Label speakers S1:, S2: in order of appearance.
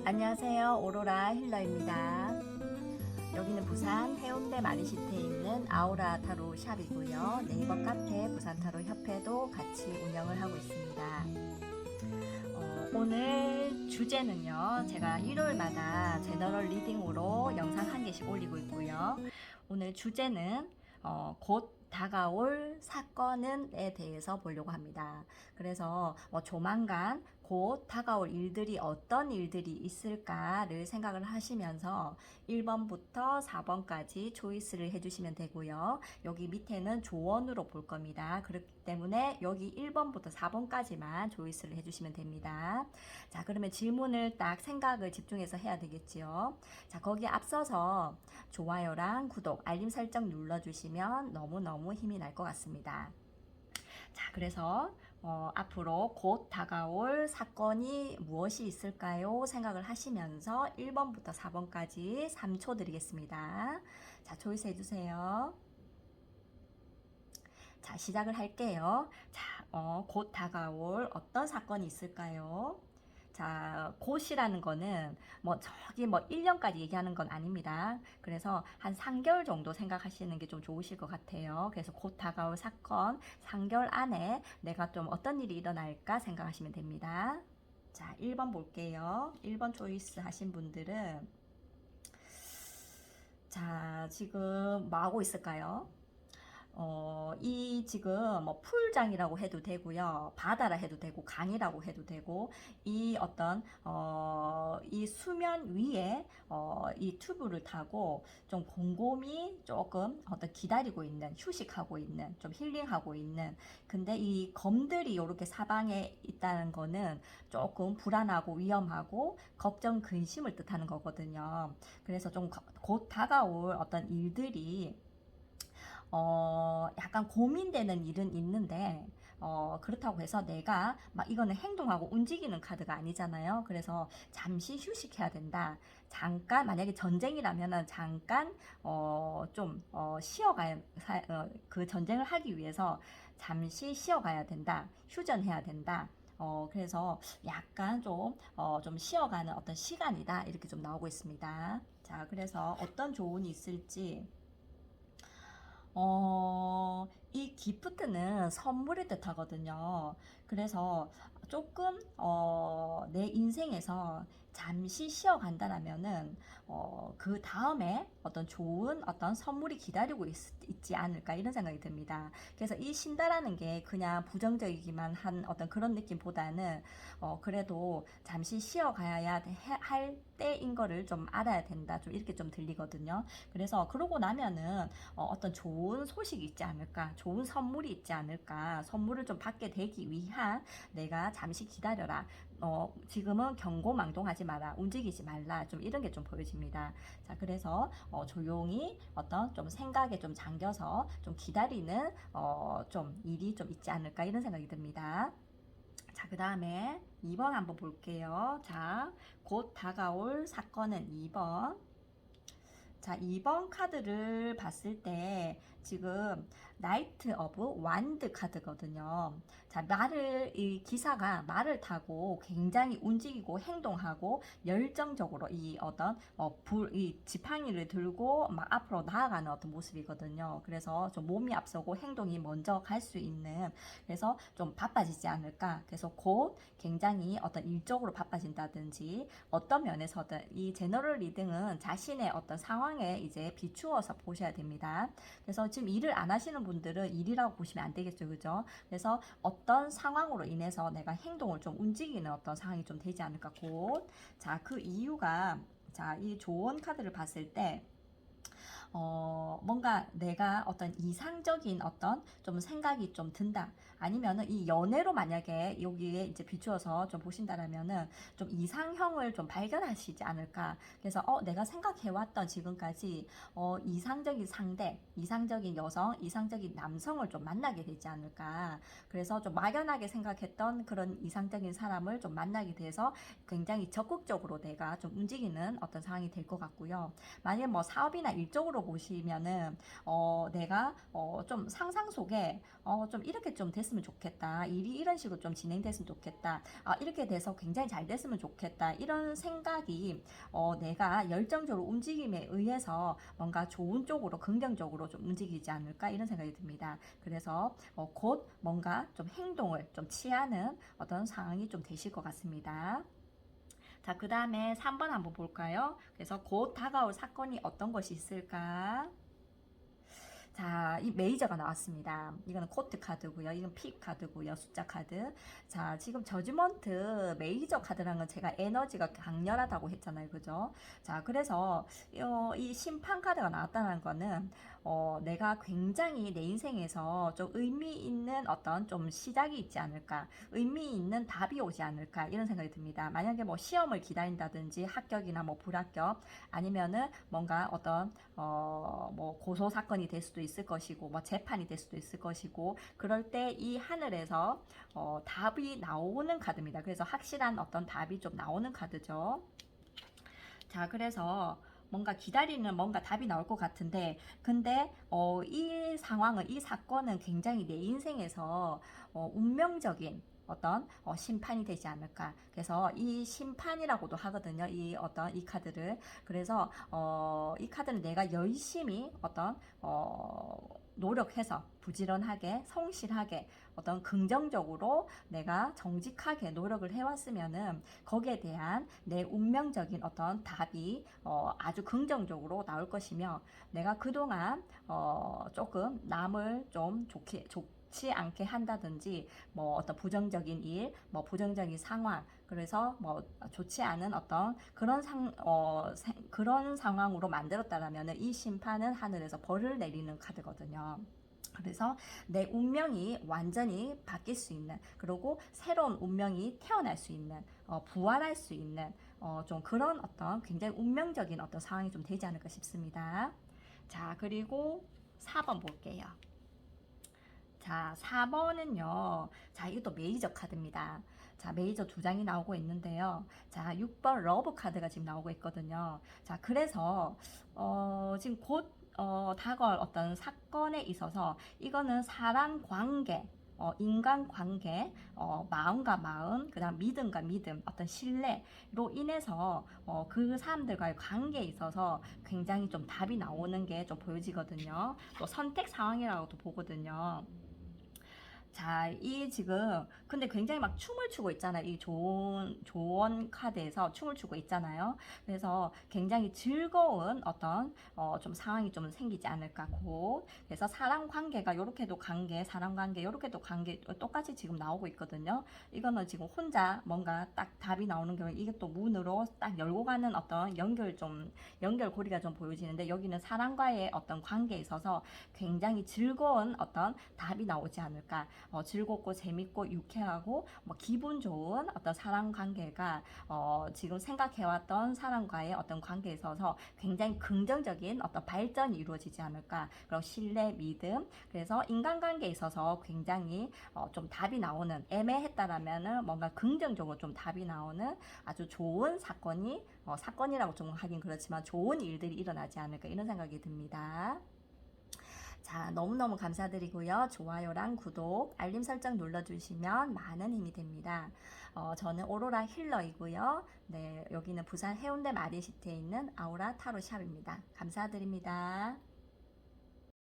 S1: 안녕하세요. 오로라 힐러입니다. 여기는 부산 해운대 마리시티에 있는 아우라 타로 샵이고요. 네이버 카페 부산 타로 협회도 같이 운영을 하고 있습니다. 오늘 주제는요. 제가 일요일마다 제너럴 리딩으로 영상 한 개씩 올리고 있고요. 오늘 주제는 곧 다가올 사건은에 대해서 보려고 합니다. 그래서 조만간 곧 다가올 일들이 어떤 일들이 있을까를 생각을 하시면서 1번부터 4번까지 초이스를 해주시면 되고요. 여기 밑에는 조언으로 볼 겁니다. 그렇기 때문에 여기 1번부터 4번까지만 초이스를 해주시면 됩니다. 자, 그러면 질문을 딱 생각을 집중해서 해야 되겠지요. 자, 거기에 앞서서 좋아요랑 구독, 알림 설정 눌러주시면 너무너무 힘이 날 것 같습니다. 자, 그래서 앞으로 곧 다가올 사건이 무엇이 있을까요? 생각을 하시면서 1번부터 4번까지 3초 드리겠습니다. 자, 초이스 해주세요. 자, 시작을 할게요. 자, 곧 다가올 어떤 사건이 있을까요? 자, 곧이라는 거는 저기 1년까지 얘기하는 건 아닙니다. 그래서 한 3개월 정도 생각하시는 게 좀 좋으실 것 같아요. 그래서 곧 다가올 사건 3개월 안에 내가 좀 어떤 일이 일어날까 생각하시면 됩니다. 자, 1번 볼게요. 1번 초이스 하신 분들은 자, 지금 뭐 하고 있을까요? 이 지금 풀장이라고 해도 되고요. 바다라 해도 되고 강이라고 해도 되고 이 어떤 이 수면 위에 이 튜브를 타고 좀 곰곰이 조금 기다리고 있는, 휴식하고 있는, 좀 힐링하고 있는, 근데 이 검들이 이렇게 사방에 있다는 거는 조금 불안하고 위험하고 걱정 근심을 뜻하는 거거든요. 그래서 좀 곧 다가올 어떤 일들이 약간 고민되는 일은 있는데, 그렇다고 해서 내가 막 이거는 행동하고 움직이는 카드가 아니잖아요. 그래서 잠시 휴식해야 된다. 잠깐, 만약에 전쟁이라면은 잠깐, 쉬어가야, 그 전쟁을 하기 위해서 잠시 쉬어가야 된다. 휴전해야 된다. 그래서 약간 좀 쉬어가는 어떤 시간이다. 이렇게 좀 나오고 있습니다. 자, 그래서 어떤 조언이 있을지, 이 기프트는 선물을 뜻하거든요. 그래서 조금, 내 인생에서 잠시 쉬어간다라면은, 그 다음에 어떤 좋은 어떤 선물이 기다리고 있지 않을까 이런 생각이 듭니다. 그래서 이 쉰다라는 게 그냥 부정적이기만 한 어떤 그런 느낌보다는, 그래도 잠시 쉬어가야 할 때인 거를 좀 알아야 된다. 좀 이렇게 좀 들리거든요. 그래서 그러고 나면은, 어떤 좋은 소식이 있지 않을까, 좋은 선물이 있지 않을까, 선물을 좀 받게 되기 위한 내가 잠시 기다려라. 지금은 경고망동하지 마라, 움직이지 말라, 좀 이런 게 좀 보여집니다. 자, 그래서 조용히 어떤 좀 생각에 좀 잠겨서 좀 기다리는 좀 일이 좀 있지 않을까 이런 생각이 듭니다. 자, 그 다음에 2번 한번 볼게요. 자, 곧 다가올 사건은 2번. 자, 2번 카드를 봤을 때 지금 나이트 오브 완드 카드거든요. 자, 이 기사가 말을 타고 굉장히 움직이고 행동하고 열정적으로 이 어떤 이 지팡이를 들고 막 앞으로 나아가는 어떤 모습이거든요. 그래서 좀 몸이 앞서고 행동이 먼저 갈 수 있는, 그래서 좀 바빠지지 않을까. 그래서 곧 굉장히 어떤 일적으로 바빠진다든지 어떤 면에서든 이 제너럴 리딩은 자신의 어떤 상황에 이제 비추어서 보셔야 됩니다. 그래서 지금 일을 안 하시는 분들은 일이라고 보시면 안 되겠죠. 그죠? 그래서 어떤 상황으로 인해서 내가 행동을 좀 움직이는 어떤 상황이 좀 되지 않을까 곧. 자, 그 이유가, 자, 이 조언 카드를 봤을 때 뭔가 내가 어떤 이상적인 어떤 좀 생각이 좀 든다. 아니면은 이 연애로 만약에 여기에 이제 비추어서 좀 보신다라면은 좀 이상형을 좀 발견하시지 않을까. 그래서 내가 생각해왔던 지금까지 이상적인 상대, 이상적인 여성, 이상적인 남성을 좀 만나게 되지 않을까. 그래서 좀 막연하게 생각했던 그런 이상적인 사람을 좀 만나게 돼서 굉장히 적극적으로 내가 좀 움직이는 어떤 상황이 될 것 같고요. 만약에 뭐 사업이나 일적으로 상으로 보시면은 내가 좀 상상 속에 좀 이렇게 좀 됐으면 좋겠다. 일이 이런 식으로 좀 진행됐으면 좋겠다. 이렇게 돼서 굉장히 잘 됐으면 좋겠다. 이런 생각이 내가 열정적으로 움직임에 의해서 뭔가 좋은 쪽으로 긍정적으로 좀 움직이지 않을까 이런 생각이 듭니다. 그래서 곧 뭔가 좀 행동을 좀 취하는 어떤 상황이 좀 되실 것 같습니다. 자, 그 다음에 3번 한번 볼까요? 그래서 곧 다가올 사건이 어떤 것이 있을까? 자, 이 메이저가 나왔습니다. 이거는 코트 카드고요. 이건 픽 카드고요. 숫자 카드. 자, 지금 저지먼트 메이저 카드라는 건 제가 에너지가 강렬하다고 했잖아요. 그죠? 자, 그래서 이 심판 카드가 나왔다는 거는 내가 굉장히 내 인생에서 좀 의미 있는 어떤 좀 시작이 있지 않을까. 의미 있는 답이 오지 않을까. 이런 생각이 듭니다. 만약에 뭐 시험을 기다린다든지 합격이나 뭐 불합격 아니면은 뭔가 어떤 뭐 고소 사건이 될 수도 있을 것이고 뭐 재판이 될 수도 있을 것이고 그럴 때 이 하늘에서 답이 나오는 카드입니다. 그래서 확실한 어떤 답이 좀 나오는 카드죠. 자, 그래서 뭔가 기다리는 뭔가 답이 나올 것 같은데 근데 이 상황은 이 사건은 굉장히 내 인생에서 운명적인 어떤 심판이 되지 않을까. 그래서 이 심판이라고도 하거든요. 이 어떤 이 카드를. 그래서 이 카드는 내가 열심히 어떤 노력해서 부지런하게 성실하게 어떤 긍정적으로 내가 정직하게 노력을 해왔으면은 거기에 대한 내 운명적인 어떤 답이 아주 긍정적으로 나올 것이며 내가 그동안 조금 남을 좀 좋지 않게 한다든지 뭐 어떤 부정적인 일, 뭐 부정적인 상황 그래서 뭐 좋지 않은 어떤 그런 상황으로 만들었다라면 이 심판은 하늘에서 벌을 내리는 카드거든요. 그래서 내 운명이 완전히 바뀔 수 있는 그리고 새로운 운명이 태어날 수 있는 부활할 수 있는 좀 그런 어떤 굉장히 운명적인 어떤 상황이 좀 되지 않을까 싶습니다. 자, 그리고 4번 볼게요. 자, 4번은요. 자, 이것도 메이저 카드입니다. 자, 메이저 두 장이 나오고 있는데요. 자, 6번 러브 카드가 지금 나오고 있거든요. 자, 그래서 지금 곧 다가올 어떤 사건에 있어서 이거는 사람 관계 인간 관계, 마음과 마음, 그 다음 믿음과 믿음, 어떤 신뢰로 인해서 그 사람들과의 관계에 있어서 굉장히 좀 답이 나오는 게 좀 보여지거든요. 또 선택 상황이라고도 보거든요. 자, 이 지금 근데 굉장히 막 춤을 추고 있잖아요. 이 조언 카드에서 춤을 추고 있잖아요. 그래서 굉장히 즐거운 어떤 좀 상황이 좀 생기지 않을까 곧. 그래서 사람 관계가 요렇게도 관계, 사람 관계 요렇게도 관계 똑같이 지금 나오고 있거든요. 이거는 지금 혼자 뭔가 딱 답이 나오는 경우에 이게 또 문으로 딱 열고 가는 어떤 연결고리가 좀 보여지는데 여기는 사람과의 어떤 관계에 있어서 굉장히 즐거운 어떤 답이 나오지 않을까. 즐겁고 재밌고 유쾌하고 뭐 기분 좋은 어떤 사람 관계가 지금 생각해왔던 사람과의 어떤 관계에 있어서 굉장히 긍정적인 어떤 발전이 이루어지지 않을까. 그리고 신뢰, 믿음. 그래서 인간관계에 있어서 굉장히 좀 답이 나오는 애매했다라면은 뭔가 긍정적으로 좀 답이 나오는 아주 좋은 사건이라고 좀 하긴 그렇지만 좋은 일들이 일어나지 않을까 이런 생각이 듭니다. 자, 너무너무 감사드리고요. 좋아요랑 구독, 알림 설정 눌러주시면 많은 힘이 됩니다. 저는 오로라 힐러이고요. 네, 여기는 부산 해운대 마린시티에 있는 아우라 타로샵입니다. 감사드립니다.